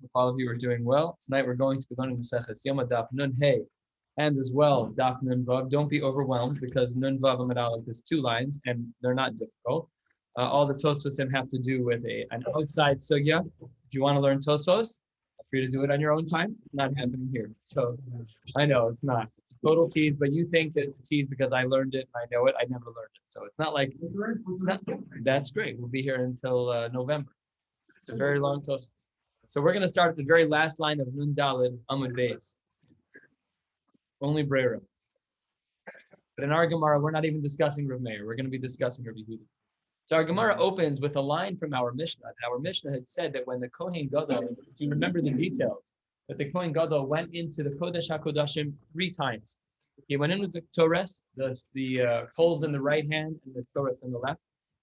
If all of you are doing well, tonight we're going to be learning Maseches Yoma Daf Nun Hey, and as well Daf Nun Vav. Don't be overwhelmed because Nun Vav Amud Aleph is 2 lines and they're not difficult. All the Tosfosim have to do with an outside sugya. If you want to learn Tosfos, feel free to do it on your own time. It's not happening here. So I know it's not total tease, but you think that it's a tease because I learned it and I know it. I never learned it, so it's not like it's not. That's great. We'll be here until November. It's a very long Tosfos. So we're going to start at the very last line of Nun Dalid Amud Beis. Only Brera. But in our Gemara, we're not even discussing Rav Meir. We're going to be discussing Rav Yehuda. So our Gemara opens with a line from our Mishnah. Our Mishnah had said that when the Kohen Gadol, if you remember the details, that the Kohen Gadol went into the Kodesh HaKodashim 3 times. He went in with the Torres, the coals in the right hand and the Torres in the left.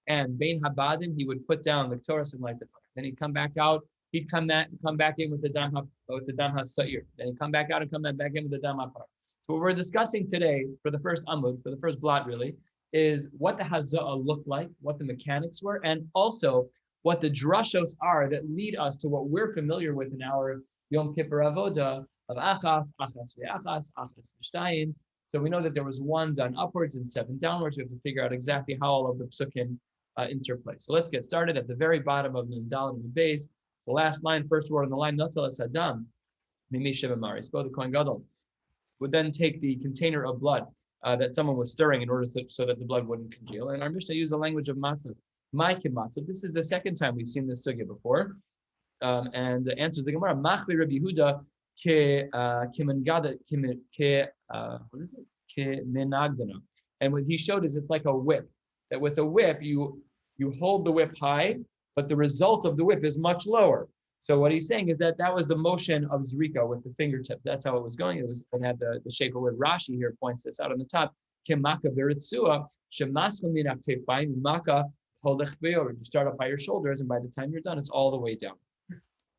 And Bein Habadim, he would put down the Torres and light the fire. Then he'd come back out. He'd come back in with the Dam HaSa'ir. Then he'd come back out and come back in with the Dam HaPar. So what we're discussing today for the first Amud, for the first blot really, is what the Haza'ah looked like, what the mechanics were, and also what the drashos are that lead us to what we're familiar with in our Yom Kippur Avoda of Achas, Achas ve'achas, Achas v'shtayim. So we know that there was 1 done upwards and 7 downwards. We have to figure out exactly how all of the psukim interplay. So let's get started at the very bottom of Nun Daled and the base. The last line, first word on the line, Natal Sadam, Mimi Shevamari. So the Kohen Gadol would then take the container of blood that someone was stirring in order so that the blood wouldn't congeal. And our Mishnah used the language of matzah. My kimatzah. This is the second time we've seen this sugya before. And the answer is the Gemara. Machli Rabbi Yehuda what is it? Ke menagdana. And what he showed is it's like a whip. That with a whip, you hold the whip high, but the result of the whip is much lower. So what he's saying is that was the motion of Zrika with the fingertip. That's how it was going. It had the shape of it. Rashi here points this out on the top. Kemaka beritzua shemaschem minaktefaim maka holech beor. You start up by your shoulders, and by the time you're done, it's all the way down.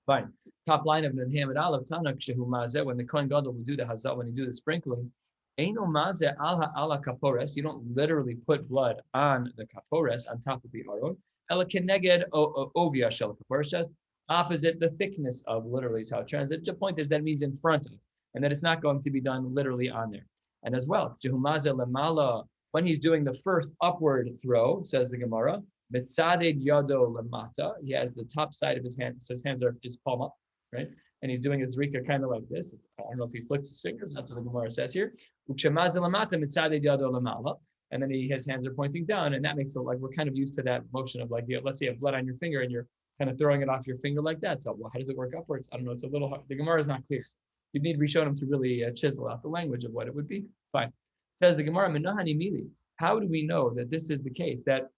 Fine. Top line of Nun Hamid Aleph Tanak Shehu Mazeh. When the Kohen Gadol will do the hazah, when he do the sprinkling, Eino Mazeh ala kapores. You don't literally put blood on the kapores on top of the aron. Ela keneged ovia shel kapores. Just opposite the thickness of, literally is how it translates. The point is that it means in front of, and that it's not going to be done literally on there. And as well, Jehumaza lemala, when he's doing the first upward throw, says the Gemara, mitzaded yado lemata, he has the top side of his hand, so his hands are his palm up, right? And he's doing his rika kind of like this. I don't know if he flicks his fingers, that's what the Gemara says here. Ukshemaza lemata mitzaded yado lemala. And then his hands are pointing down, and that makes it like we're kind of used to that motion of like, let's say you have blood on your finger and you're kind of throwing it off your finger like that. So well, how does it work upwards? I don't know. It's a little hard. The Gemara is not clear. You need Rishonim to really chisel out the language of what it would be. Fine. Says the Gemara, Menahani Mili. How do we know that this is the case? That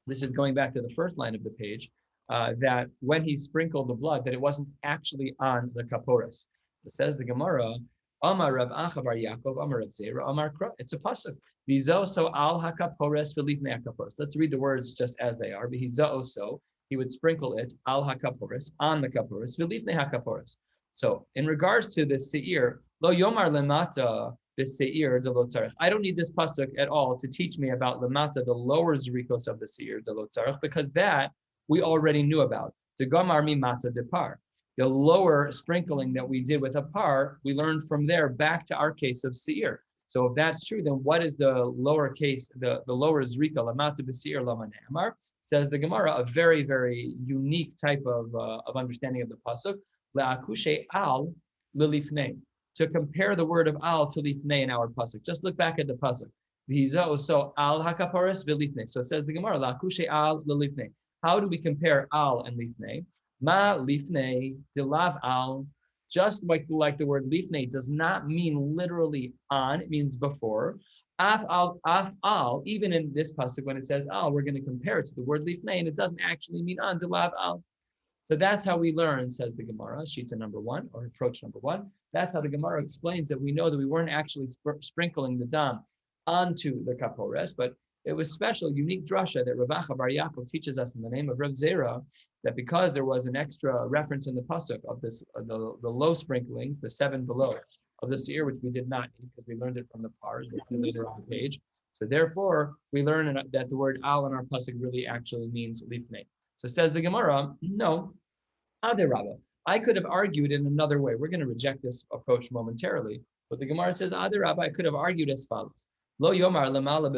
this is going back to the first line of the page, that when he sprinkled the blood, that it wasn't actually on the kaporas. It says the Gemara, Amar Rav Acha bar Yaakov, Amar Rav Zera, Amar Kra. It's a pasuk. Vizo so al hakapores v'lifnei hakapores. Let's read the words just as they are. Vizo so. He would sprinkle it al hakaporis, on the kaporis, v'lifnei hakaporis. So in regards to the seir, lo yomar lemata b'seir de lo tzarech. I don't need this pasuk at all to teach me about lemata, the lower zrikos of the seir de lo tzarech, because that we already knew about. The gamar mi mata de par. The lower sprinkling that we did with a par, we learned from there back to our case of seir. So if that's true, then what is the lower case, the lower zrika, lemata b'seir lama ne'amar? Says the Gemara, a very, very unique type of understanding of the pasuk. Le'akushe al lilifnei. To compare the word of al to lifnei in our pasuk. Just look back at the pasuk. V'hizo so al hakaparis v'lifnei. So it says the Gemara, le'akushe al lilifnei. How do we compare al and lifnei? Ma lifnei dilav al. Just like the word lifnei does not mean literally on. It means before. Af al, even in this pasuk, when it says al, we're going to compare it to the word lifnei, and it doesn't actually mean on, dilav al. So that's how we learn, says the Gemara, Shita number 1, or approach number 1. That's how the Gemara explains that we know that we weren't actually sprinkling the dam onto the kapores, but it was special, unique drasha that Rav Acha bar Yaakov teaches us in the name of Rav Zera, that because there was an extra reference in the pasuk of this, the low sprinklings, the 7 below, of the seir, which we did not need because we learned it from the pars, which is later on the page. So therefore, we learn that the word al in our pasuk really actually means lifnei. So says the Gemara, no, Ade Rabba. I could have argued in another way. We're going to reject this approach momentarily. But the Gemara says, Rabbi, I could have argued as follows. Lo yomar lemala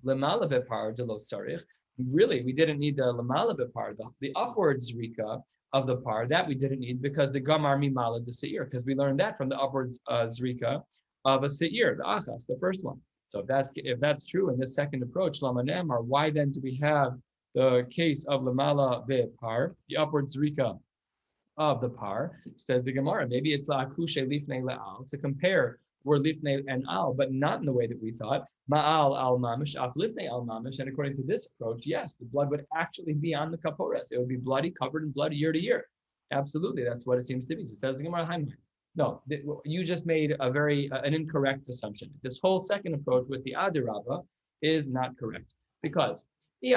bepar de lo tzarich. Really, we didn't need the lemala bepar, the upward zrika of the par, that we didn't need because the gamar mimala de seir, because we learned that from the upwards zrika of a seir, the achas, the first one. So if that's true in this second approach, lamanem, or why then do we have the case of lemala bepar, the upward zrika of the par, says the Gemara. Maybe it's la'akushe lifnei le'al, to compare word lifnei and al, but not in the way that we thought. Ma'al al mamish, af lifnei al mamish. And according to this approach, yes, the blood would actually be on the kapores. It would be bloody, covered in blood year to year. Absolutely, that's what it seems to be. So it says the Gemara. No, you just made an incorrect assumption. This whole second approach with the Adirabba is not correct because if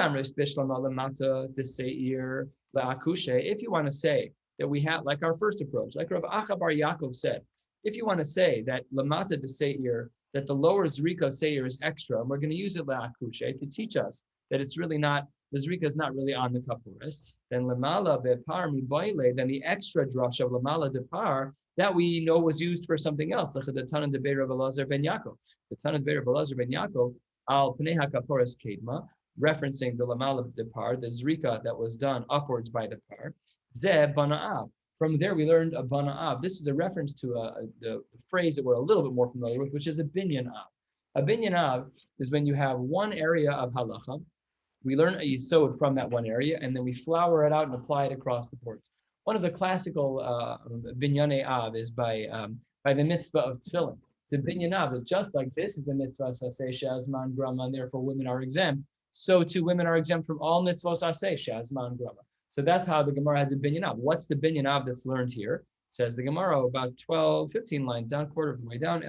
you want to say that we have, like our first approach, like Rav Acha Bar Yaakov said, if you want to say that lamata de seir, that the lower zrika seir is extra, and we're going to use it la'akushe to teach us that it's really not, the zrika is not really on the kapuris, then lamala bepar miboile, then the extra drush of lamala de par, that we know was used for something else, like the Tana de Beir of Elazar ben Yaakov. The Tana de Beir of Elazar ben Yaakov, al pnei hakaporis kedma, referencing the lamala de par, the zrika that was done upwards by the par. Zeh bana'av. From there, we learned a bana'av. This is a reference to the phrase that we're a little bit more familiar with, which is a binyan av. A binyan av is when you have one area of halacha. We learn a yisod from that one area, and then we flower it out and apply it across the boards. One of the classical binyane av is by the mitzvah of tefillin. The binyan av, just like this is the mitzvah saseh shazman grama, and therefore women are exempt. So too, women are exempt from all mitzvahs saseh shazman grama. So that's how the Gemara has a binyan av. What's the binyan av that's learned here? Says the Gemara about 12, 15 lines down, quarter of the way down.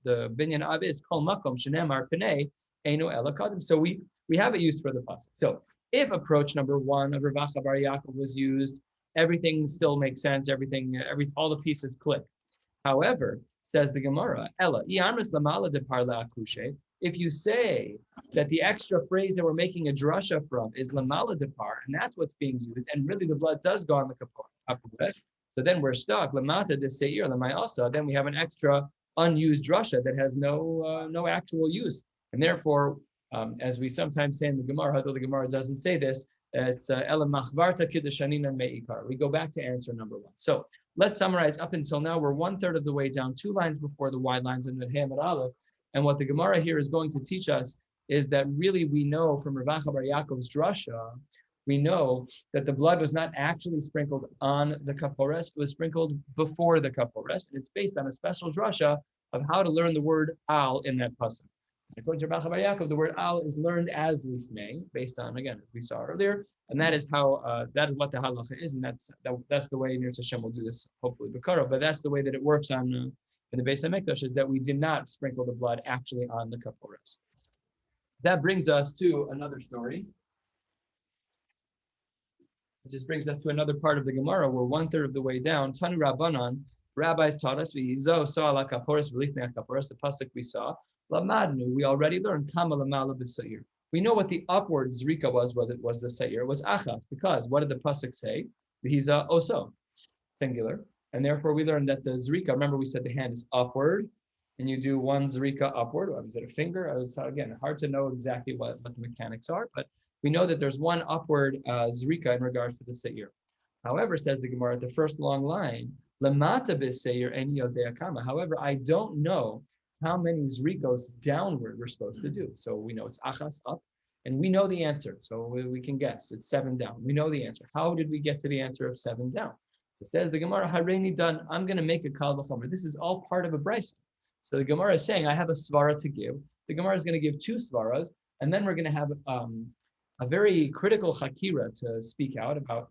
The binyan av is kol makom shenemar penei eino ela kadim. So we have it used for the pasuk. So if approach number one of Rav Acha Bar Yaakov was used, everything still makes sense. All the pieces click. However, says the Gemara, ela iamris lamala de parla akushe. If you say that the extra phrase that we're making a drasha from is lamala depar, and that's what's being used, and really the blood does go on the kaporas, so then we're stuck lamata de seir lamayasa. Then we have an extra unused drasha that has no actual use, and therefore, as we sometimes say in the Gemara, although the Gemara doesn't say this, it's ela machvarta kiddushanina meikar. We go back to answer number one. So let's summarize. Up until now, we're 1/3 of the way down, 2 lines before the wide lines in the Hamad Aleph. And what the Gemara here is going to teach us is that really we know from Rav Acha Bar Yaakov's drasha, we know that the blood was not actually sprinkled on the kapores, it was sprinkled before the kapores, and it's based on a special drasha of how to learn the word al in that pasuk. According to Rav Acha Bar Yaakov, the word al is learned as lifnei, based on, again, as we saw earlier, and that is how that is what the halacha is, and that's the way Nirz Hashem will do this, hopefully b'kara, but that's the way that it works on in the Beis HaMikdash, is that we did not sprinkle the blood actually on the kaporas. That brings us to another story. It just brings us to another part of the Gemara. We're 1/3 of the way down. Tanu Rabbanan, rabbis taught us, v'yizo saw la kaporas v'lifnei kaporas, the pasuk we saw. Lamadnu, we already learned kama lamala b'seir. We know what the upward zrika was, whether it was the seir, it was achas, because what did the pasuk say? V'hiza oso, singular. And therefore, we learned that the zrika, remember we said the hand is upward, and you do one zrika upward. Or is it a finger? It's, again, hard to know exactly what the mechanics are, but we know that there's one upward zrika in regards to the seir. However, says the Gemara, the first long line, lemata b'seir en yodea kama. However, I don't know how many zrikos downward we're supposed to do. So we know it's achas up, and we know the answer. So we can guess it's 7 down. We know the answer. How did we get to the answer of 7 down? It says the Gemara, Hareini done, I'm going to make a kal v'chomer. This is all part of a brisa. So the Gemara is saying, I have a svara to give. The Gemara is going to give 2 svaras, and then we're going to have a very critical hakira to speak out about,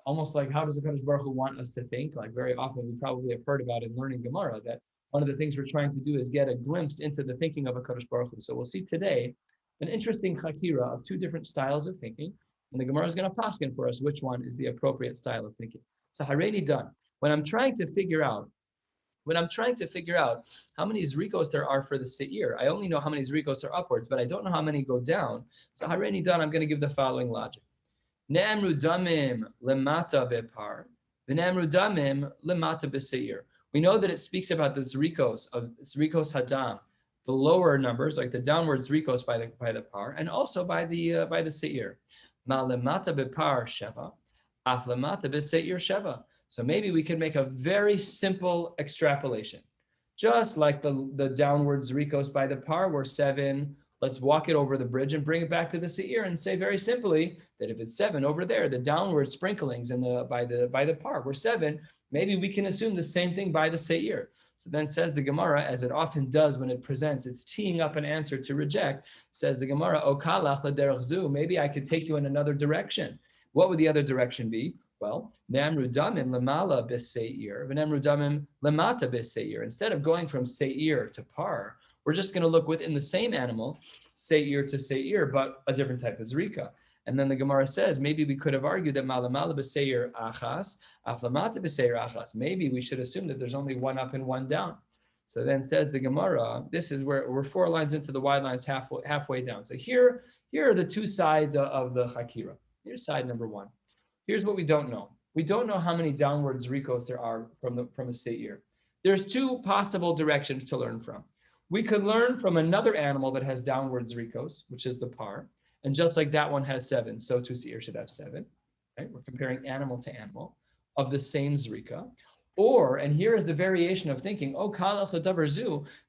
almost like how does the Kadosh Baruch Hu want us to think? Like very often we probably have heard about in learning Gemara, that one of the things we're trying to do is get a glimpse into the thinking of a Kadosh Baruch Hu. So we'll see today an interesting hakira of 2 different styles of thinking, and the Gemara is going to paskin for us which one is the appropriate style of thinking. So Hareini done. When I'm trying to figure out how many zrikos there are for the seir, I only know how many zrikos are upwards, but I don't know how many go down. So Hareini done, I'm going to give the following logic. Ne'emru damim lemata bepar. V'namru damim lemata b'seir. We know that it speaks about the zrikos hadam, the lower numbers, like the downward zrikos by the par, and also by the seir. Ma lemata b'par sheva, af lemata b'seir sheva. So maybe we could make a very simple extrapolation. Just like the downward zrikos by the par were 7, let's walk it over the bridge and bring it back to the seir and say very simply that if it's 7 over there, the downward sprinklings by the par were 7. Maybe we can assume the same thing by the seir. So then says the Gemara, as it often does when it presents, it's teeing up an answer to reject. Says the Gemara, Okalach l'derech zu. Maybe I could take you in another direction. What would the other direction be? Well, Namru damim lemala b'seir, v'namru damim lemata b'seir. Instead of going from seir to par, we're just going to look within the same animal, seir to seir, but a different type of zrika. And then the Gemara says, maybe we could have argued that malamala b'seir achas, aflamata b'seir achas. Maybe we should assume that there's only one up and one down. So then says the Gemara, this is where we're 4 lines into the wide lines halfway down. So here are the 2 sides of the Chakira. Here's side number 1. Here's what we don't know. We don't know how many downward zrikos there are from a seir. There's 2 possible directions to learn from. We could learn from another animal that has downward zrikos, which is the par. And just like that one has 7, so too seir should have 7. Right? We're comparing animal to animal of the same zrika. Or, and here is the variation of thinking,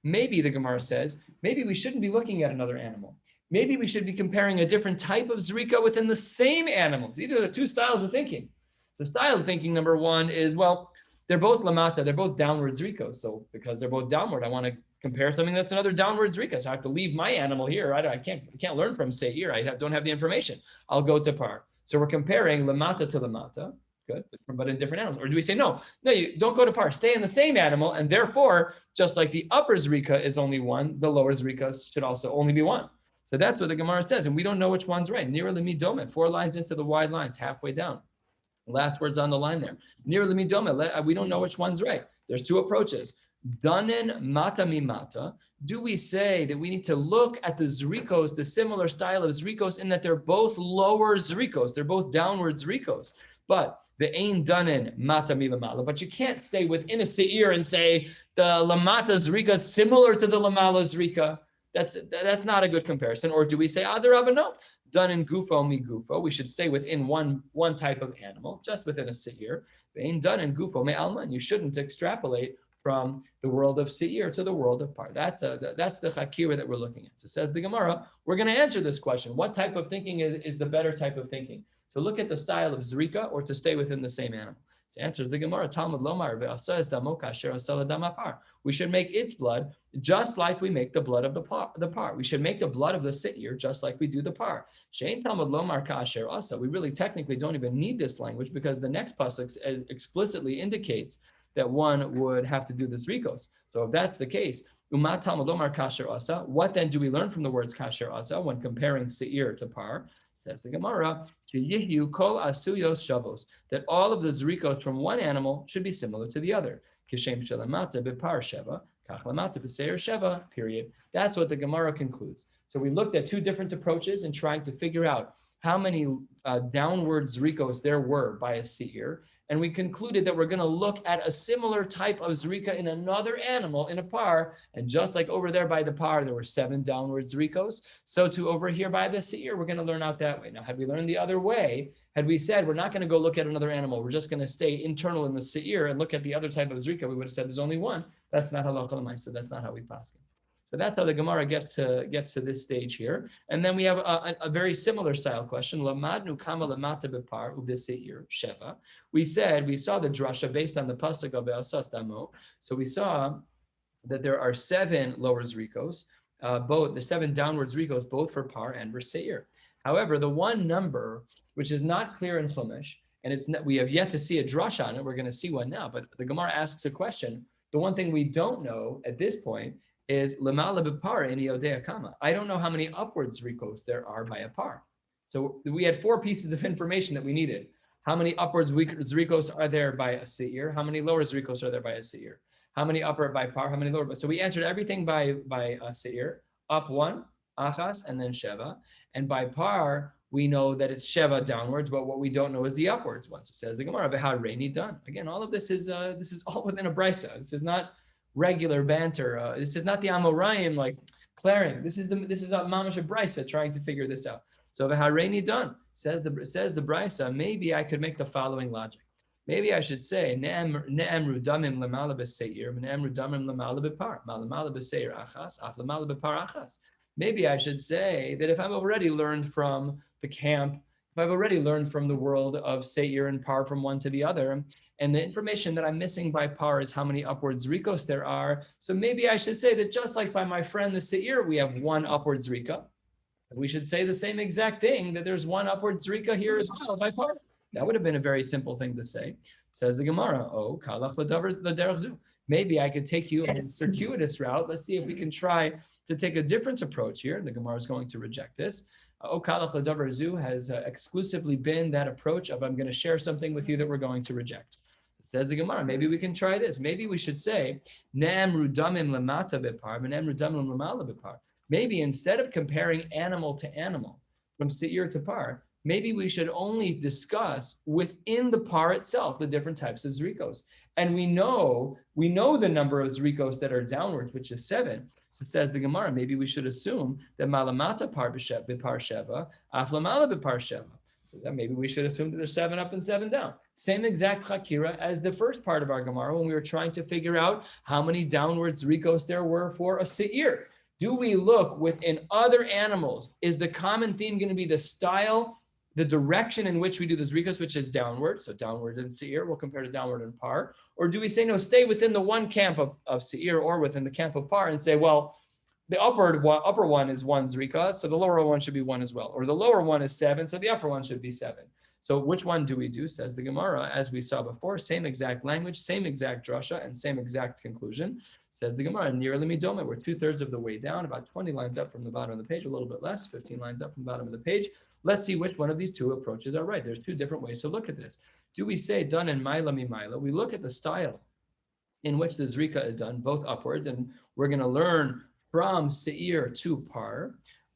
maybe the Gemara says, maybe we shouldn't be looking at another animal. Maybe we should be comparing a different type of zrika within the same animal. These are the 2 styles of thinking. So style of thinking number 1 is, well, they're both lamata, they're both downward zrikos. So because they're both downward, I want to compare something that's another downward zrika. So I have to leave my animal here. I can't learn from seir. Don't have the information. I'll go to par. So we're comparing lamata to lamata. Good, but in different animals. Or do we say, no, you don't go to par, stay in the same animal, and therefore, just like the upper zrika is only 1, the lower zrika should also only be 1. So that's what the Gemara says, and we don't know which one's right. Nira lemidome, 4 lines into the wide lines, halfway down. Last words on the line there. Nira lemidome, we don't know which one's right. There's 2 approaches. Danen mata mimata. Do we say that we need to look at the zrikos, the similar style of zrikos, in that they're both lower zrikos, they're both downward zrikos? But the ain danen mata milamala. But you can't stay within a seir and say the lamata zrika is similar to the lamala zrika. That's not a good comparison. Or do we say adarabba? No, danen gufo mi gufo. We should stay within one type of animal, just within a seir. The ain danen gufo me alman. You shouldn't extrapolate from the world of seir to the world of par. That's the chakira that we're looking at. So says the Gemara, we're going to answer this question. What type of thinking is the better type of thinking? To look at the style of zrika or to stay within the same animal? So answers the Gemara, Talmud Lomar, we should make its blood just like we make the blood of the par. We should make the blood of the seir just like we do the par. Talmud Lomar kasher asa. We really technically don't even need this language because the next pasuk explicitly indicates that one would have to do the zrikos. So if that's the case, what then do we learn from the words kasher asa when comparing seir to par? Says the Gemara, that all of the zrikos from one animal should be similar to the other. Period. That's what the Gemara concludes. So we looked at 2 different approaches in trying to figure out how many downward zrikos there were by a seir. And we concluded that we're going to look at a similar type of zrika in another animal in a par. And just like over there by the par, there were 7 downward zrikos. So too over here by the seir, we're going to learn out that way. Now, had we learned the other way, had we said we're not going to go look at another animal, we're just going to stay internal in the seir and look at the other type of zrika, we would have said there's only one. That's not halakha l'maisa. That's not how we pass it. So that's how the Gemara gets to this stage here. And then we have a very similar style question. Lamadnu kama lamata bepar ubeseir sheva. We saw the drasha based on the pasuk of Be'asas Damo. So we saw that there are 7 lower zrikos, both the 7 downward zrikos, both for par and for seir. However, the one number which is not clear in Chumash, and we have yet to see a drasha on it. We're going to see one now, but the Gemara asks a question. The one thing we don't know at this point is lemala b'par in yodea kama. I don't know how many upward zrikos there are by a par. So we had 4 pieces of information that we needed. How many upwards zrikos are there by a seir? How many lower zrikos are there by a seir? How many upper by par? How many lower? So we answered everything by a seir. Up 1, achas, and then sheva. And by par, we know that it's Sheva downwards, but what we don't know is the upwards one. So it says the Gemara, V'ha Reini done. Again, all of this is all within a brisa. This is not regular banter. This is not the Amoraim like clearing. This is a mamash brisa trying to figure this out. So V'ha Reini done says the brisa. Maybe I could make the following logic. Maybe I should say ne'emru damim lemala b'seir, ne'emru damim lemala b'par, lemala b'seir achas, af lemala b'par achas. Maybe I should say that if I've already learned from the camp, if I've already learned from the world of seir and par from one to the other, and the information that I'm missing by par is how many upwards rikos there are, so maybe I should say that just like by my friend the seir, we have one upwards rika. We should say the same exact thing, that there's one upwards rika here as well by par. That would have been a very simple thing to say. Says the Gemara, oh, kalach l'derech zu. Maybe I could take you on a circuitous route. Let's see if we can try to take a different approach here. The Gemara is going to reject this. Oh, kalach l'derech zu has exclusively been that approach of I'm going to share something with you that we're going to reject. Says the Gemara, maybe we can try this. Maybe we should say, ne'emru damim lemata b'par, ne'emru damim lemala b'par. Maybe instead of comparing animal to animal, from seir to par, maybe we should only discuss within the par itself the different types of zrikos. And we know the number of zrikos that are downwards, which is 7. So it says the Gemara, maybe we should assume that malamata par b'par sheva, aflamala b'par sheva. So that maybe we should assume that there's 7 up and 7 down. Same exact chakira as the first part of our Gemara when we were trying to figure out how many downwards zrikos there were for a seir. Do we look within other animals? Is the common theme going to be the style, the direction in which we do the zrikos, which is downward? So downward in seir, we'll compare to downward in par. Or do we say, no, stay within the one camp of seir or within the camp of par and say, well, the upper one is 1 zrika, so the lower one should be 1 as well. Or the lower one is 7, so the upper one should be 7. So which one do we do, says the Gemara, as we saw before, same exact language, same exact drasha, and same exact conclusion. Says the Gemara, nearly midoma, we're 2/3 of the way down, about 20 lines up from the bottom of the page, a little bit less, 15 lines up from the bottom of the page. Let's see which one of these two approaches are right. There's 2 different ways to look at this. Do we say done in maila mi maila? We look at the style in which the zrika is done, both upwards, and we're going to learn from seir to par,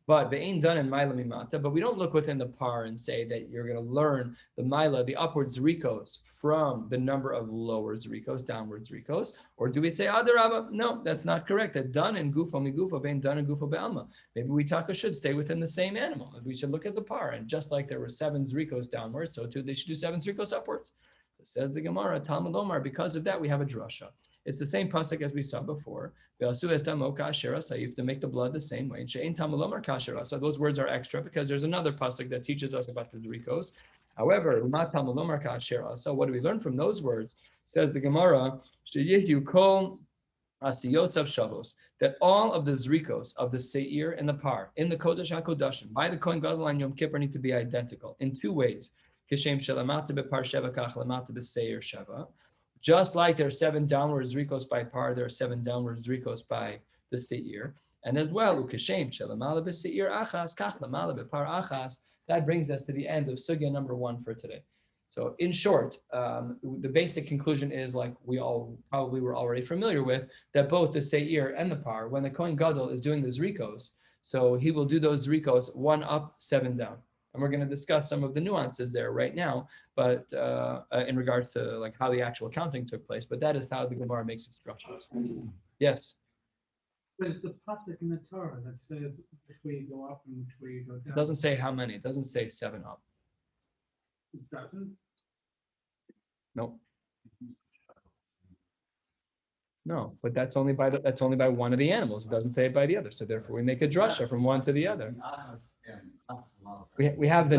but they ain't done in maila mi mata. But we don't look within the par and say that you're going to learn the maila, the upwards zrikos, from the number of lower zrikos, downwards zrikos. Or do we say adarabba? No, that's not correct. That done in gufo mi gufo, bein done in gufo be'alma. Maybe we should stay within the same animal. We should look at the par, and just like there were 7 zrikos downwards, so too they should do 7 zrikos upwards. So says the Gemara, Talmud Omar. Because of that, we have a drasha. It's the same pasuk as we saw before. You have to make the blood the same way. So those words are extra because there's another pasuk that teaches us about the zrikos. However, so what do we learn from those words? Says the Gemara, that all of the zrikos of the seir and the par in the Kodesh HaKodashim by the Kohen Gadol on Yom Kippur need to be identical in 2 ways. Just like there are 7 downward zrikos by par, there are 7 downward zrikos by the seir. And as well, that brings us to the end of sugya number 1 for today. So in short, the basic conclusion is, like we all probably were already familiar with, that both the seir and the par, when the Kohen Gadol is doing the zrikos, so he will do those zrikos 1 up, 7 down. And we're going to discuss some of the nuances there right now, but in regards to like how the actual counting took place. But that is how the Gemara makes its structures. Yes. But it's the pasuk in the Torah that says which way you go up and which way you go down. It doesn't say how many. It doesn't say 7 up. It doesn't? Nope. No, but that's only by one of the animals. It doesn't say it by the other. So therefore, we make a drasha from one to the other. We have the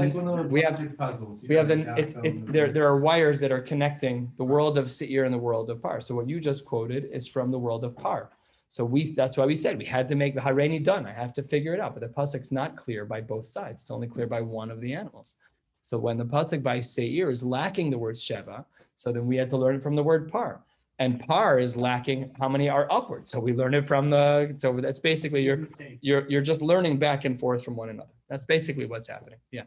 there are wires that are connecting the world of seir and the world of par. So what you just quoted is from the world of par. So that's why we said we had to make the hareni done. I have to figure it out, but the pasuk's not clear by both sides. It's only clear by one of the animals. So when the pasuk by seir is lacking the word sheva, so then we had to learn it from the word par. And par is lacking how many are upward. So we learn it from so that's basically you're just learning back and forth from one another. That's basically what's happening. Yeah.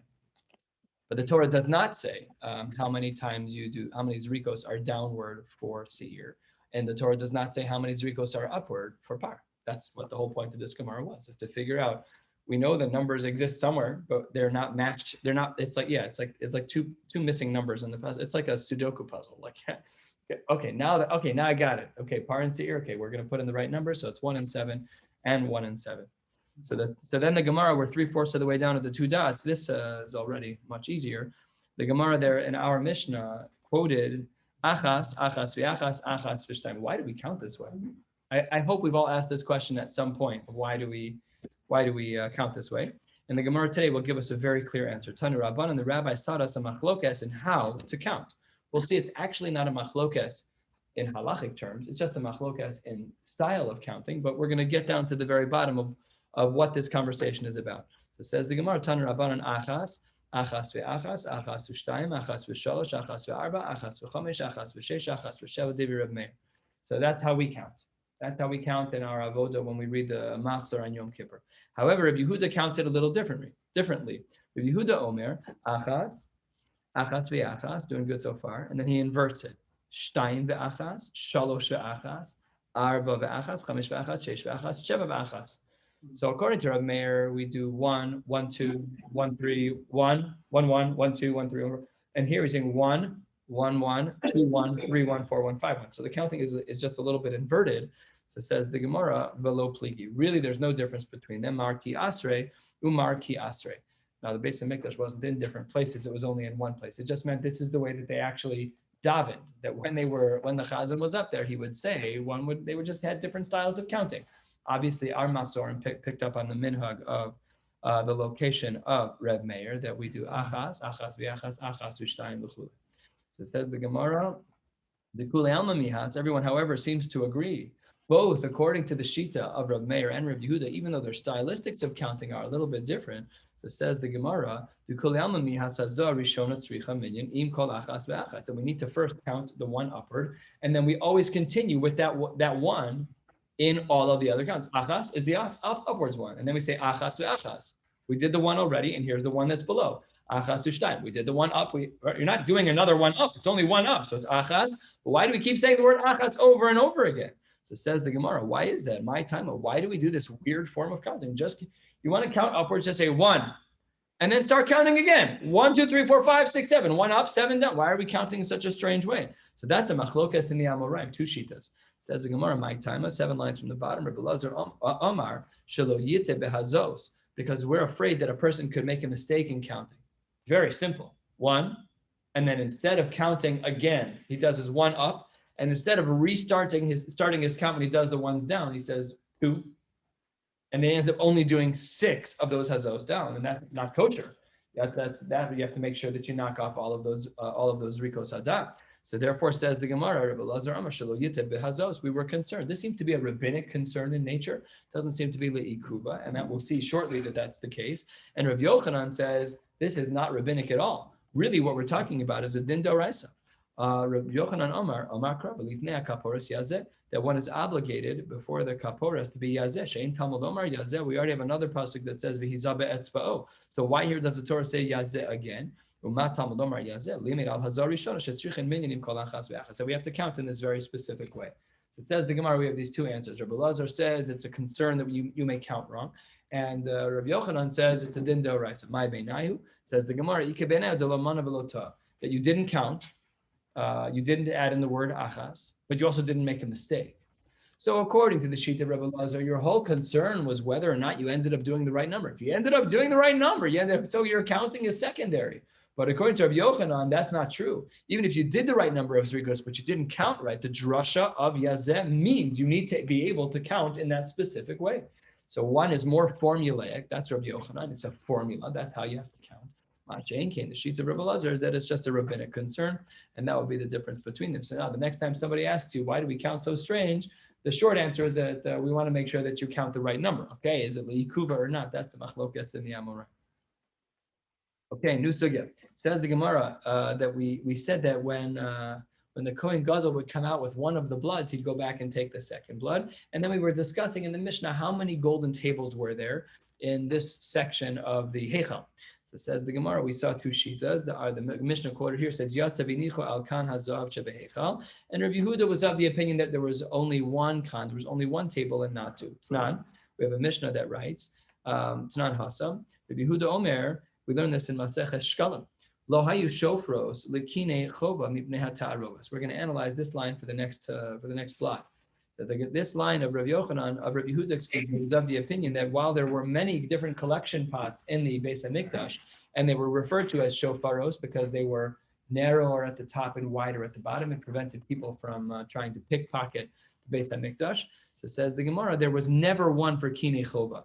But the Torah does not say how many times how many zrikos are downward for seir. And the Torah does not say how many zrikos are upward for par. That's what the whole point of this Gemara was, is to figure out We know the numbers exist somewhere, but they're not matched. They're not. It's like two missing numbers in the puzzle. It's like a Sudoku puzzle. Like, okay, now I got it. Okay, par and seir. Okay, we're gonna put in the right number, so it's 1 and 7 and 1 and 7. So then the Gemara, we're 3/4 of the way down to the 2 dots. This is already much easier. The Gemara there in our Mishnah quoted achas v'achas v'shtayim. Why do we count this way? I hope we've all asked this question at some point. Why do we count this way? And the Gemara today will give us a very clear answer. Tanu Rabban, and the rabbi taught us a machlokes in how to count. We'll see it's actually not a machlokes in halachic terms. It's just a machlokes in style of counting, but we're going to get down to the very bottom of what this conversation is about. So it says the Gemara, Tanu Rabban, achas ve'achas, achas v'shtayim, achas v'shalosh, achas ve'arba, achas v'chomesh, achas v'shesh, achas v'sheva, divi Reb Meir. So that's how we count. That's how we count in our avoda when we read the Machzor on Yom Kippur. However, Rabbi Yehuda counted a little differently. Rabbi Yehuda Omer, achas ve'achas, doing good so far, and then he inverts it. Shtayim ve'achas, shalosh ve'achas, arba ve'achas, chamesh ve'achas, shesh ve'achas, sheva ve'achas. So according to Rabbi Meir, we do 1, 1, 2, 1, 3, 1, 1, 1, 1, 2, 1, 3, and here he's saying 1, 1, 1, 2, 1, 3, 1, 4, 1, 5, 1. So the counting is just a little bit inverted. So it says the Gemara, velo pligi. Really, there's no difference between them. Mar ki asre, umar ki asre. Now, the Beis Hamikdash wasn't in different places. It was only in one place. It just meant this is the way that they actually davened. That when the Chazan was up there, he would say, they would just had different styles of counting. Obviously, our Machzorim picked up on the minhag of the location of Reb Meir, that we do achas v'achas, achas v'shtayim v'chule. So it says the Gemara, the Kulei Alma Mihatz, everyone, however, seems to agree, both according to the Shita of Reb Meir and Reb Yehuda, even though their stylistics of counting are a little bit different. So it says the Gemara, the Kulei Alma Mihatz hazah rishona tzricha minyan im kol achas v'achas. So we need to first count the one upward, and then we always continue with that one in all of the other counts. Achas is the upwards one, and then we say achas ve'achas. We did the one already, and here's the one that's below. Achas v'shtayim. We did the one up. You're not doing another one up. It's only one up, so it's achas. But why do we keep saying the word achas over and over again? So says the Gemara, why is that? My time, why do we do this weird form of counting? Just you want to count upwards, just say 1, and then start counting again. 1, 2, 3, 4, 5, 6, 7. 1 up, 7 down. Why are we counting in such a strange way? So that's a machlokas in the Amoraim, 2 shitas. Says the Gemara, my time, 7 lines from the bottom. Rabbi Lazar Omar shelo yite behazos, because we're afraid that a person could make a mistake in counting. Very simple. 1, and then instead of counting again, he does his 1 up. And instead of starting his count when he does the ones down, he says 2, and then he ends up only doing 6 of those hazos down, and that's not kosher. That you have to make sure that you knock off all of those rikos hadah. So therefore, says the Gemara, Rabbi Lazar Amar shelo yiteh behazos. We were concerned. This seems to be a rabbinic concern in nature. It doesn't seem to be le'ikuva, and that we'll see shortly that that's the case. And Rav Yochanan says this is not rabbinic at all. Really, what we're talking about is a din d'oraisa. Rabbi Yochanan Omar Kra b'lifnei kaporos yazeh, that one is obligated before the kaporos to be yazeh. Shein Talmud Omar yazeh. We already have another pasuk that says v'hizah be'etzba'o. So why here does the Torah say yazeh again? So we have to count in this very specific way. So it says the Gemara, we have these 2 answers. Rabbi Lazar says it's a concern that you may count wrong. And Rabbi Yochanan says it's a din d'oraisa. My beinayu, says the Gemara, that you didn't count, you didn't add in the word achas, but you also didn't make a mistake. So according to the sheet of Rabbi Lazar, your whole concern was whether or not you ended up doing the right number. If you ended up doing the right number, so your counting is secondary. But according to Rabbi Yochanan, that's not true. Even if you did the right number of zrikos, but you didn't count right, the drasha of yazeh means you need to be able to count in that specific way. So one is more formulaic. That's Rabbi Yochanan. It's a formula. That's how you have to count. The sheets of Rabbi Lazar is that it's just a rabbinic concern, and that would be the difference between them. So now the next time somebody asks you, why do we count so strange? The short answer is that we want to make sure that you count the right number. Okay, is it li'ikuva or not? That's the machloket in the Amoraim. Okay, new sugya. Says the Gemara that we said that when the Kohen Gadol would come out with one of the bloods, he'd go back and take the second blood. And then we were discussing in the Mishnah how many golden tables were there in this section of the Heichal. So says the Gemara, we saw 2 shitas. The Mishnah quoted here says Yatzav inicho al kan hazav shebeheichal, and Rabbi Yehuda was of the opinion that there was only one kan, there was only one table and not 2. It's not. We have a Mishnah that writes It's not Hasam. Rabbi Yehuda Omer, we learned this in Maseches Shkalim. Lo hayu shofros likine chova mipnei hata'arovas. We're going to analyze this line for the next block. So this line of Rabbi Yochanan, of Rabbi Yehuda, is of the opinion that while there were many different collection pots in the Beis Hamikdash, and they were referred to as shofaros because they were narrower at the top and wider at the bottom, it prevented people from trying to pickpocket the Beis Hamikdash. So says the Gemara, there was never one for kinei chova.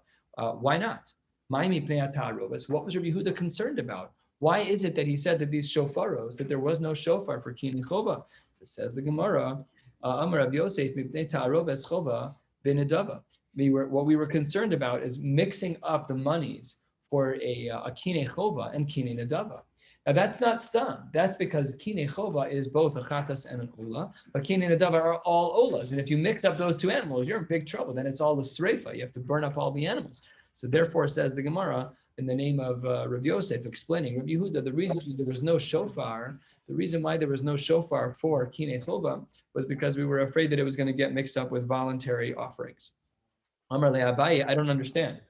Why not? What was Rabbi Yehuda concerned about? Why is it that he said that these shofaros, that there was no shofar for kinei chova? So says the Gemara, what we were concerned about is mixing up the monies for a kinei chova and kinei nadava. Now that's not stam. That's because kinei chova is both a chatas and an ola, but kinei nadava are all olas. And if you mix up those two animals, you're in big trouble. Then it's all the sreifa. You have to burn up all the animals. So therefore, says the Gemara, in the name of Rav Yosef, explaining Rabbi Yehuda, the reason there was no shofar, the reason why there was no shofar for kinei chova was because we were afraid that it was going to get mixed up with voluntary offerings. Amar le Abaye, I don't understand.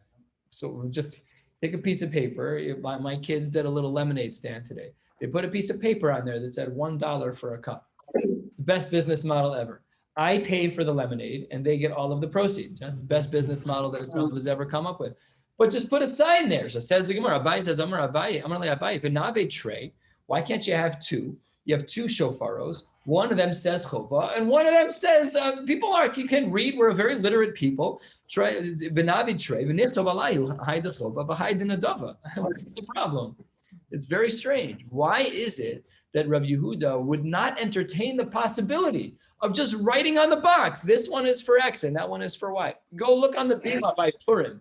So just take a piece of paper. My kids did a little lemonade stand today. They put a piece of paper on there that said $1 for a cup. It's the best business model ever. I pay for the lemonade and they get all of the proceeds. That's the best business model that Israel has ever come up with. But just put a sign there. So says the Gemara, Abaye says, Amar Abaye, V'nave tray. Why can't you have two? You have two shofaros. One of them says chova, and one of them says, you can read. We're a very literate people. V'navi tray, v'nichtov alayhu, hide the chova, v'hide the nadava. What's the problem? It's very strange. Why is it that Rabbi Yehuda would not entertain the possibility of just writing on the box, this one is for X and that one is for Y? Go look on the bima by Purim.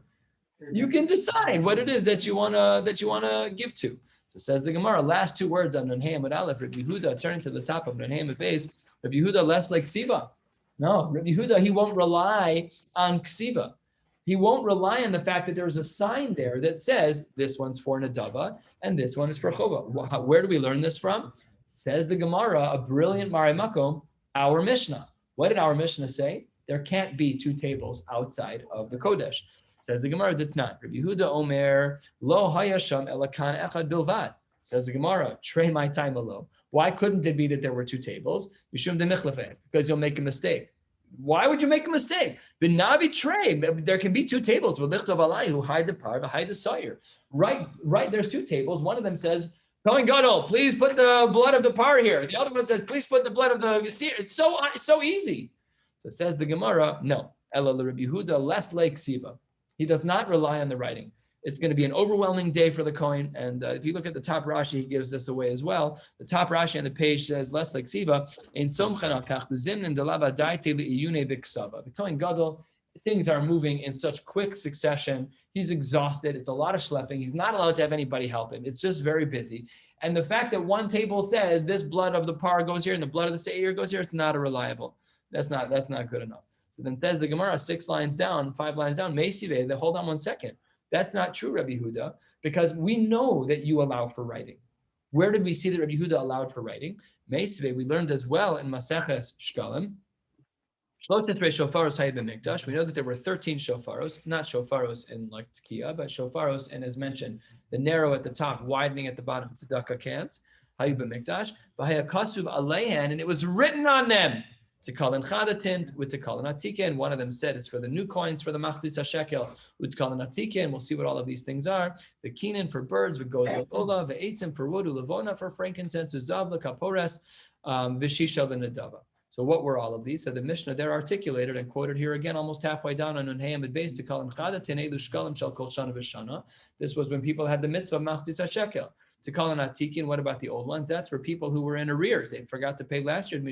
You can decide what it is that you wanna give to. So says the Gemara, last two words on Nun Hey Amud Aleph, Rabbi Yehuda, turning to the top of Nun Hey Amud Beis, Rabbi Yehuda less like Ksiva. No, Rabbi Yehuda, he won't rely on Ksiva. He won't rely on the fact that there's a sign there that says this one's for Nadava and this one is for Chova. Where do we learn this from? Says the Gemara, a brilliant Mari Makom, our Mishnah. What did our Mishnah say? There can't be two tables outside of the Kodesh. Says the Gemara, that's not. Rabbi Yehuda Omer, lo hayasham elakan echad bilvad. Says the Gemara, trey my time alo. Why couldn't it be that there were two tables? Mishum de michlefeh, because you'll make a mistake. Why would you make a mistake? The Navi tray, there can be two tables. V'lichtov alayhu, hide the par, hide the sawyer. Right, there's two tables. One of them says, Kohen Gadol, please put the blood of the par here. The other one says, please put the blood of the seer. It's so easy. So says the Gemara, no. Ela Rabbi Yehuda, less like Siva. He does not rely on the writing. It's going to be an overwhelming day for the Kohen. And if you look at the top Rashi, he gives this away as well. The top Rashi on the page says, less like Siva, in Somchan al-Kach, the Zimnin delava daite li'iyune v'ksava. The Kohen Gadol, things are moving in such quick succession. He's exhausted. It's a lot of schlepping. He's not allowed to have anybody help him. It's just very busy. And the fact that one table says this blood of the par goes here and the blood of the seir goes here, it's not a reliable. That's not good enough. So then says the Gemara, 5 lines down, Meisive, hold on one second. That's not true, Rabbi Yehuda, because we know that you allow for writing. Where did we see that Rabbi Yehuda allowed for writing? Meisive, we learned as well in Maseches Shkalim. We know that there were 13 shofaros, not shofaros in like Tkiya, but shofaros, and as mentioned, the narrow at the top, widening at the bottom, tzedakah cans, Hayub Mikdash, Kasuv Aleihan, and it was written on them. Tikalan Chadatin with Tikalan Atika, and one of them said it's for the new coins for the Machzis HaShekel with Tikalan Atika, and we'll see what all of these things are. The Kenan for birds, V'Godel Ola, V'Eitzim for wood, Ulevona for frankincense, Uzav Kapores, V'Shisha L'Nadava. So what were all of these? So the Mishnah there articulated and quoted here again, almost halfway down on Nun Hey Amud Beis, Tikalan Chadatin Elu Shkalim Shel Kol Shana V'Shana. This was when people had the mitzvah of Machzis HaShekel. To call an atikin, what about the old ones? That's for people who were in arrears. They forgot to pay last year. So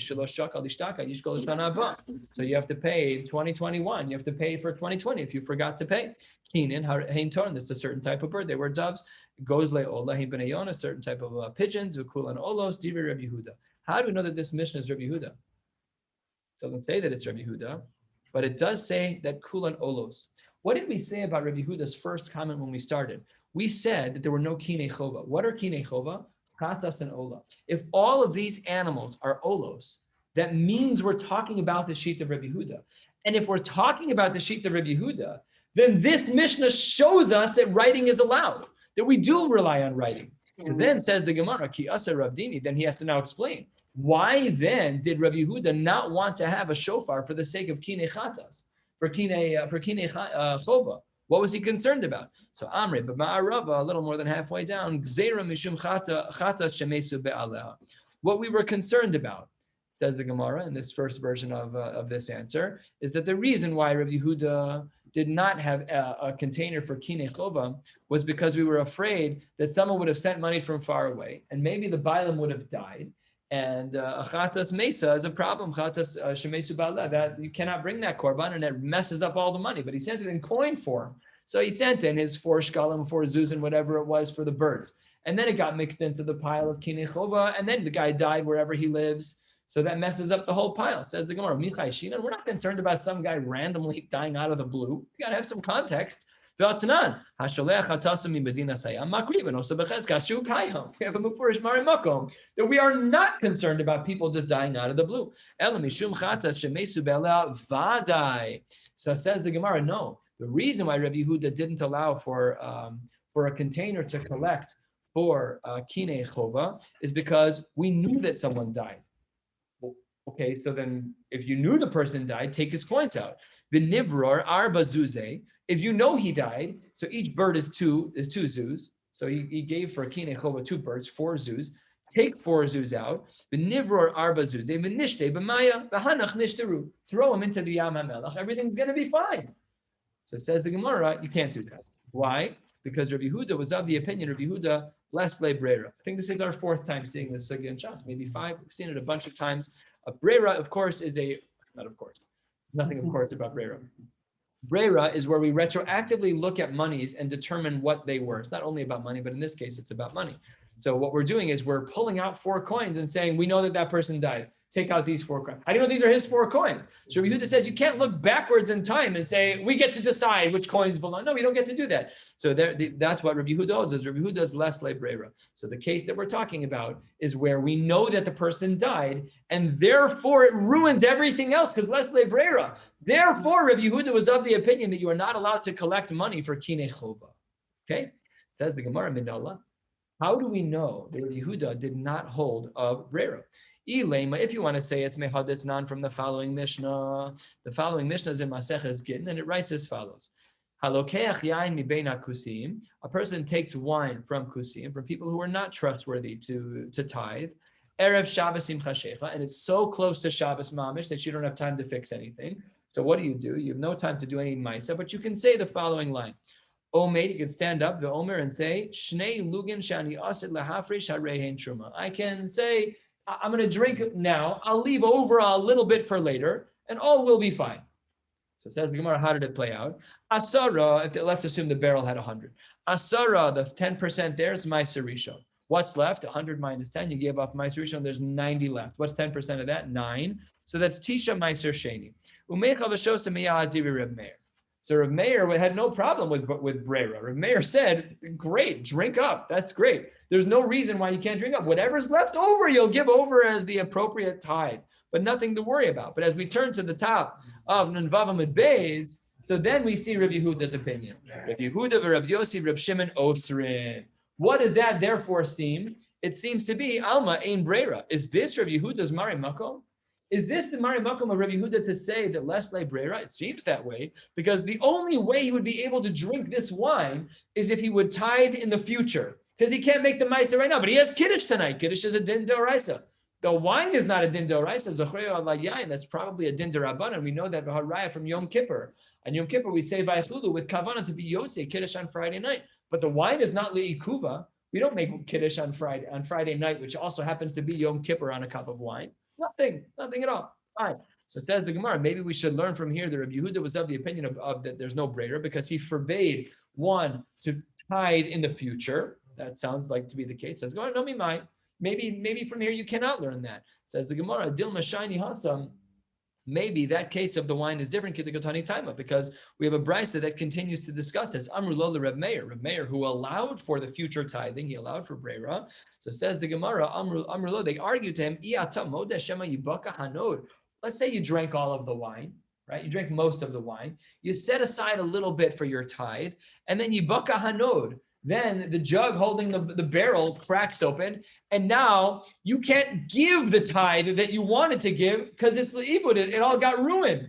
you have to pay 2021. You have to pay for 2020 if you forgot to pay. Keenan, hain torn. This is a certain type of bird. They were doves. Goes le ola hin benayon, a certain type of pigeons. V'kulan olos divrei Rabbi Yehuda. How do we know that this mission is Rabbi Yehuda? It doesn't say that it's Rabbi Yehuda, but it does say that kulan olos. What did we say about Rabbi Yehuda's first comment when we started? We said that there were no kinei chova. What are kinei chova? Chatas and ola. If all of these animals are olos, that means we're talking about the sheet of Rabbi Yehuda. And if we're talking about the sheet of Rabbi Yehuda, then this Mishnah shows us that writing is allowed, that we do rely on writing. So then says the Gemara, Ki asa Rav Dimi, then he has to now explain, why then did Rabbi Yehuda not want to have a shofar for the sake of Kinei Chatas, for Kinei Chova? What was he concerned about? So Amre, but Ma'arava, a little more than halfway down, Gzeira Mishum Chatat Shemesu Be'aleha. What we were concerned about, says the Gemara in this first version of this answer, is that the reason why Rabbi Yehuda did not have a container for Kinei Chova was because we were afraid that someone would have sent money from far away, and maybe the Bailam would have died, and Chatas Mesa is a problem, Chatas Shemesu Ba'aleha, that you cannot bring that korban, and it messes up all the money, but he sent it in coin form. So he sent in his 4 shkalim, 4 zuz, and whatever it was for the birds. And then it got mixed into the pile of Kinei Chova, and then the guy died wherever he lives. So that messes up the whole pile. Says the Gemara, Michai Shinan, we're not concerned about some guy randomly dying out of the blue. You got to have some context. We have a mufurish mari makom that we are not concerned about people just dying out of the blue. So says the Gemara, no. The reason why Rabbi Yehuda didn't allow for a container to collect for Kinei Chova is because we knew that someone died. Okay, so then if you knew the person died, take his coins out. V'nivror arba zuze. If you know he died, so each bird is two zuz. So he gave for Kinei Chova 2 birds, 4 zuz. Take 4 zuz out. V'nivror arba zuze. V'nishte b'maya v'hanach nishtaru. Throw him into the Yam HaMelech. Everything's going to be fine. So says the Gemara, you can't do that. Why? Because Rabbi Yehuda was of the opinion, Rabbi Yehuda, less le brera. I think this is our 4th time seeing this sugya in Shas, maybe 5. We've seen it a bunch of times. A brera, of course, not of course, nothing of course about brera. Brera is where we retroactively look at monies and determine what they were. It's not only about money, but in this case, it's about money. So what we're doing is we're pulling out 4 coins and saying, we know that person died. Take out these 4 coins. How do you know these are his 4 coins? So Rabbi Yehuda says you can't look backwards in time and say, we get to decide which coins belong. No, we don't get to do that. So that's what Rabbi Yehuda holds, is Rabbi Yehuda is less le brera. So the case that we're talking about is where we know that the person died, and therefore it ruins everything else, because less le brera. Therefore, Rabbi Yehuda was of the opinion that you are not allowed to collect money for Kinei Chova. Okay? Says the Gemara Minallah. How do we know that Rabbi Yehuda did not hold of brera? If you want to say it's mehadetz nan from the following Mishnah, the following Mishnah is in Maseches Gittin, and it writes as follows: Halokeach yain mibein kusim. A person takes wine from kusim, from people who are not trustworthy to tithe. Erev Shabbos simcha shecha, and it's so close to Shabbos mamish that you don't have time to fix anything. So what do? You have no time to do any ma'isa, but you can say the following line. Omer, you can stand up, the Omer, and say Shnei lugin shani asid lahafrish harehin truma. I can say, I'm going to drink now. I'll leave over a little bit for later, and all will be fine. So says the Gemara, how did it play out? Asara, let's assume the barrel had 100. Asara, the 10% there is Ma'aser Rishon. What's left? 100 minus 10. You gave off Ma'aser Rishon. There's 90 left. What's 10% of that? 9. So that's Tisha Ma'aser Sheni. Umecha v'shosa miyah adiri Reb Meir. So Rav Meir had no problem with brera. Rav Meir said, great, drink up. That's great. There's no reason why you can't drink up. Whatever's left over, you'll give over as the appropriate tithe, but nothing to worry about. But as we turn to the top of Nunvav Amud Beis, so then we see Rav Yehuda's opinion. Rav Yehuda, Rav Yossi, Rav Shimon, Osrin. What does that therefore seem? It seems to be Alma Ein Brera. Is this Rav Yehuda's Mari Makom? Is this the Mari Makom of Rabbi Yehuda to say that less le brera? It seems that way, because the only way he would be able to drink this wine is if he would tithe in the future, because he can't make the ma'aser right now. But he has kiddush tonight. Kiddush is a din d'oraisa. The wine is not a din d'oraisa. Zochrei ala yain. That's probably a din d'rabbanan. We know that v'haraya from Yom Kippur. On Yom Kippur we say vaychulu with kavana to be yotze kiddush on Friday night. But the wine is not le'ikuva. We don't make kiddush on Friday night, which also happens to be Yom Kippur on a cup of wine. Nothing at all. Fine. So it says the Gemara, maybe we should learn from here that Rabbi Yehuda was of the opinion of that there's no brera, because he forbade one to tithe in the future. That sounds like to be the case. So it's going, no, me might. Maybe from here you cannot learn that. Says the Gemara, Dilma Shiny Hasam. Maybe that case of the wine is different, because we have a brisa that continues to discuss this. Amru lo Reb Meir, who allowed for the future tithing, he allowed for brera. So says the Gemara, Amru lo, they argue to him, let's say you drank all of the wine. right? You drank most of the wine. You set aside a little bit for your tithe, and then Yibaka Hanod. Then the jug holding the barrel cracks open, and now you can't give the tithe that you wanted to give because it's le'ibud. It all got ruined.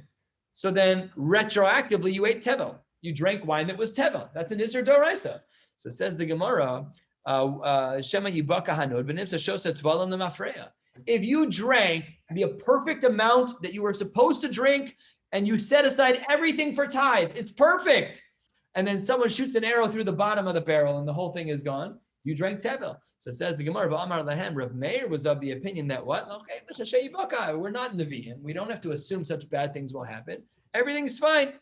So then retroactively you ate tevel. You drank wine that was tevel. That's an Isser Doraisa. So says the Gemara, Shema Yibaka Hanod, Benimsa Shosa Tvalim Lemafreya. If you drank the perfect amount that you were supposed to drink and you set aside everything for tithe, it's perfect. And then someone shoots an arrow through the bottom of the barrel and the whole thing is gone, you drank tevel. So says the Gemara, V'amar Lahem, Rav Meir was of the opinion that what? Okay, we're not Nevi'im. We don't have to assume such bad things will happen. Everything's fine.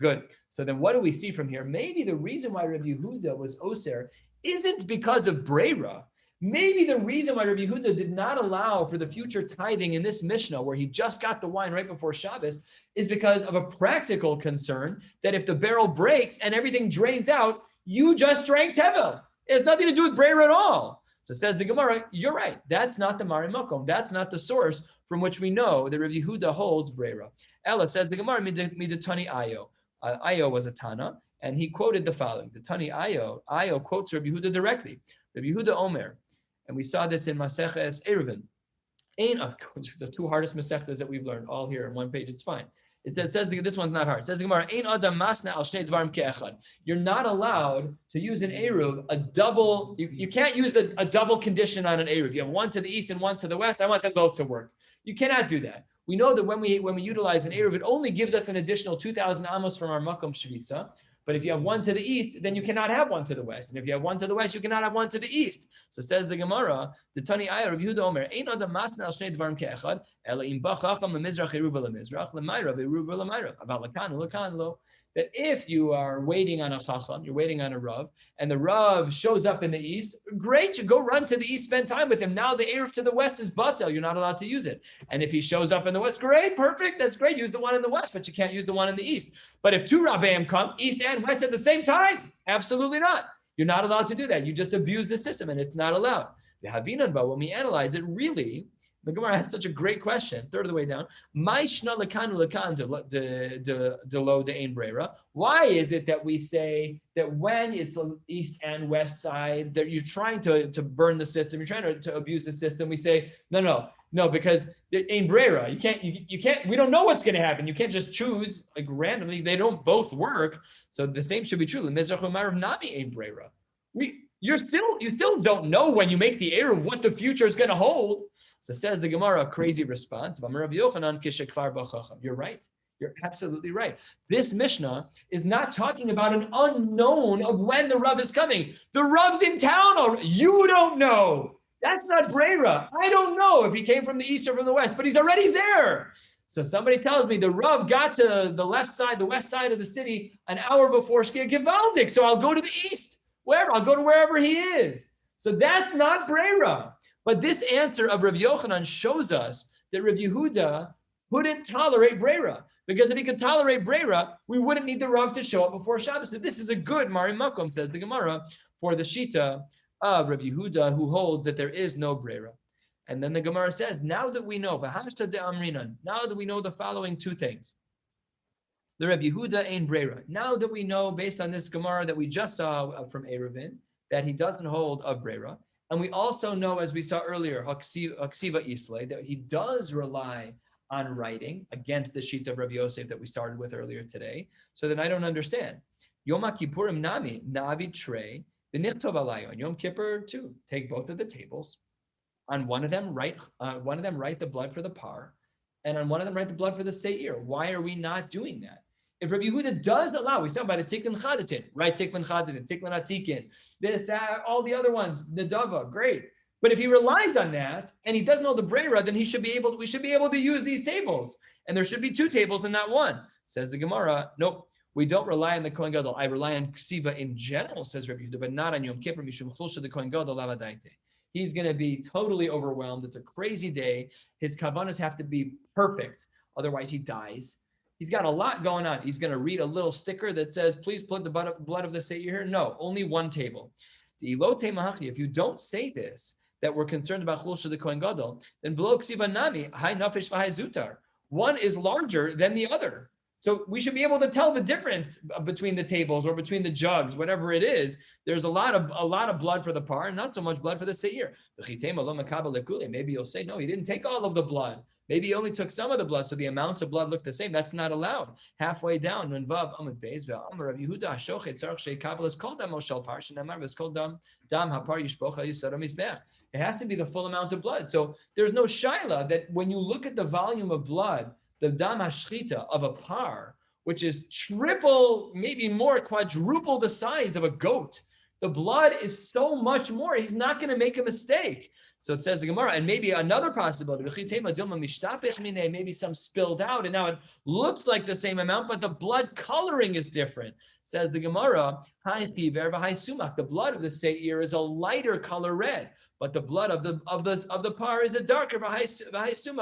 Good. So then what do we see from here? Maybe the reason why Rabbi Yehuda was Oser isn't because of Breira. Maybe the reason why Rabbi Yehuda did not allow for the future tithing in this Mishnah, where he just got the wine right before Shabbos, is because of a practical concern that if the barrel breaks and everything drains out, you just drank tevel. It has nothing to do with Breira at all. So says the Gemara, you're right. That's not the Mari Makom. That's not the source from which we know that Rabbi Yehuda holds Breira. Ella says the Gemara, Midatani Ayo. Ayo was a Tana, and he quoted the following. The Tani Ayo quotes Rabbi Yehuda directly. Rabbi Yehuda Omer. And we saw this in Maseches Eruvin. The two hardest Masechtas that we've learned, all here on one page. It's fine. It says this one's not hard. It says the Gemara, Ein Adam Masna Al Shnei Dvarim Ke'echad. You're not allowed to use an Eruv, a double. You can't use a double condition on an Eruv. You have one to the east and one to the west. I want them both to work. You cannot do that. We know that when we utilize an Eruv, it only gives us an additional 2,000 amos from our Makom Shvisa. But if you have one to the east, then you cannot have one to the west. And if you have one to the west, you cannot have one to the east. So says the Gemara, the Tani Ayah, Rabbi Yehuda Omer, Ein Adam Masna Al Shnei Dvarim Ke'echad, Ela Im Ba Chacham LeMizrach Eruv LeMizrach, LeMayra Eruv LeMayra, Aval Lakan Lakan Lo. That if you are waiting on a Chacham, you're waiting on a Rav, and the Rav shows up in the east, great, you go run to the east, spend time with him. Now the Eruv to the west is Batel, you're not allowed to use it. And if he shows up in the west, great, perfect, that's great, use the one in the west, but you can't use the one in the east. But if two Rabbeim come, east and west at the same time, absolutely not. You're not allowed to do that. You just abuse the system, and it's not allowed. The Havinan, but when we analyze it, really, the Gemara has such a great question, third of the way down. Why is it that we say that when it's the east and west side, that you're trying to burn the system, you're trying to abuse the system? We say, no, because in Breira, you can't, we don't know what's going to happen. You can't just choose like randomly. They don't both work. So the same should be true. You still don't know when you make the Eruv what the future is going to hold. So says the Gemara, a crazy response. You're right. You're absolutely right. This Mishnah is not talking about an unknown of when the Rav is coming. The Rav's in town already. You don't know. That's not Breira. I don't know if he came from the east or from the west, but he's already there. So somebody tells me the Rav got to the left side, the west side of the city an hour before Shkia Givaldik. So I'll go to the east. I'll go to wherever he is. So that's not Breira. But this answer of Rav Yochanan shows us that Rav Yehuda couldn't tolerate Breira. Because if he could tolerate Breira, we wouldn't need the Rav to show up before Shabbos. So this is a good Mari Makom, says the Gemara, for the Shita of Rav Yehuda, who holds that there is no Breira. And then the Gemara says, now that we know, now that we know the following two things. The Rabbi Yehuda ein Breira. Now that we know, based on this Gemara that we just saw from Eruvin, that he doesn't hold of Breira, and we also know, as we saw earlier, Haksiva Islay, that he does rely on writing against the sheet of Rabbi Yosef that we started with earlier today. So then I don't understand. Yoma Kippurim Nami Navi Trey V'Nichtov Alayo. On Yom Kippur too, take both of the tables. On one of them write the blood for the par, and on one of them write the blood for the seir. Why are we not doing that? If Rabbi Yehuda does allow, we talk about a tikkun chadatin, right? Tikkun chadatin, tikkun atikin, this, that, all the other ones, Nadava, great. But if he relies on that and he doesn't know the Breira, then we should be able to use these tables. And there should be two tables and not one. Says the Gemara, nope, we don't rely on the Kohen Gadol. I rely on Ksiva in general, says Rabbi Yehuda, but not on Yom Kippur, Mishum Chulsha the Kohen Gadol Lavadaite. He's going to be totally overwhelmed. It's a crazy day. His kavanas have to be perfect. Otherwise, he dies. He's got a lot going on. He's going to read a little sticker that says, please put the blood of the seir here. No, only one table. If you don't say this, that we're concerned about chulsha the Kohen Gadol, then below ksiva nami, hai nafesh v'hai zutar. One is larger than the other. So we should be able to tell the difference between the tables or between the jugs, whatever it is. There's a lot of blood for the par and not so much blood for the seir. Maybe you'll say, no, he didn't take all of the blood. Maybe he only took some of the blood, so the amounts of blood look the same. That's not allowed. Halfway down, it has to be the full amount of blood. So there's no shaila that when you look at the volume of blood, the dam hashchita of a par, which is triple, maybe more, quadruple the size of a goat, the blood is so much more. He's not going to make a mistake. So it says the Gemara, and maybe another possibility, maybe some spilled out, and now it looks like the same amount, but the blood coloring is different. Says the Gemara, the blood of the seir is a lighter color red, but the blood of the par is a darker.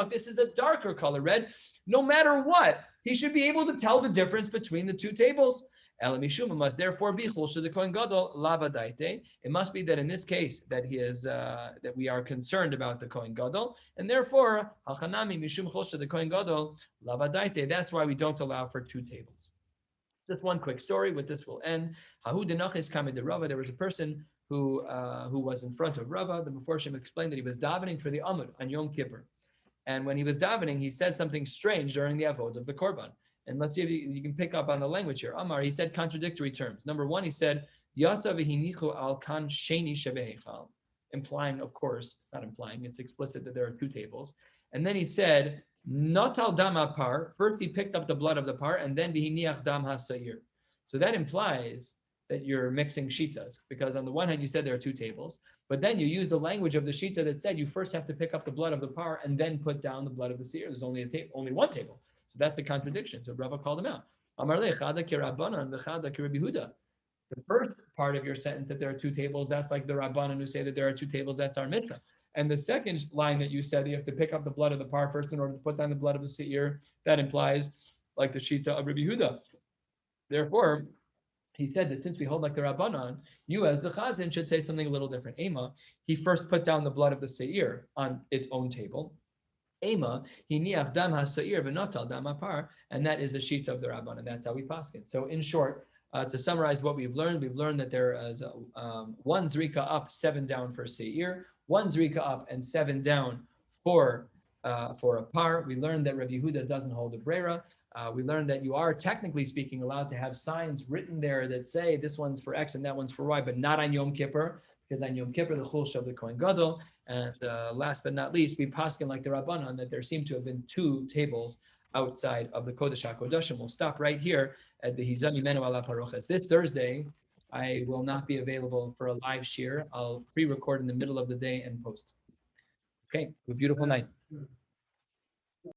This is a darker color red. No matter what, he should be able to tell the difference between the two tables. Must therefore be chulsha the kohen gadol lavadaite. It must be that in this case that he is that we are concerned about the kohen gadol, and therefore halchanami mishum chulsha the kohen gadol lavadaite. That's why we don't allow for two tables. Just one quick story. With this we'll end. Hahu denachis kamid de Rava. There was a person who was in front of Rava. The Meforshim explained that he was davening for the Amud on Yom Kippur, and when he was davening, he said something strange during the avod of the korban. And let's see if you can pick up on the language here. Amar, he said contradictory terms. Number one, he said, Yatsa v'hinichu al kan sheni shebehechal, implying, of course, not implying, it's explicit that there are two tables. And then he said, Not al dam par. First, he picked up the blood of the par, and then v'hiniach dam ha-sayir. So that implies that you're mixing shitas, because on the one hand, you said there are two tables, but then you use the language of the shita that said you first have to pick up the blood of the par and then put down the blood of the seir. There's only one table. So that's the contradiction. So Rava called him out. The first part of your sentence that there are two tables, that's like the Rabbanan who say that there are two tables, that's our Mishnah. And the second line that you said, you have to pick up the blood of the par first in order to put down the blood of the seir, that implies like the Shita of Rabbi Yehuda. Therefore, he said that since we hold like the Rabbanan, you as the Chazan should say something a little different. Ema, he first put down the blood of the seir on its own table. Ema, hiniach dam ha-sa'ir v'notal dam ha-par, and that is the sheets of the Rabban, and that's how we paskin. So in short, to summarize what we've learned that there is one zrika up, 7 down for seir, one zrika up and 7 down for a par. We learned that Rabbi Yehuda doesn't hold a brera. We learned that you are technically speaking allowed to have signs written there that say this one's for X and that one's for Y, but not on Yom Kippur, because on Yom Kippur the chulsha of the kohen gadol. And last but not least, we paskin like the Rabbanan that there seem to have been two tables outside of the Kodesh HaKodashim. We'll stop right here at the Hizami Menu ala Parochas. This Thursday, I will not be available for a live shiur. I'll pre-record in the middle of the day and post. Okay, have a beautiful night.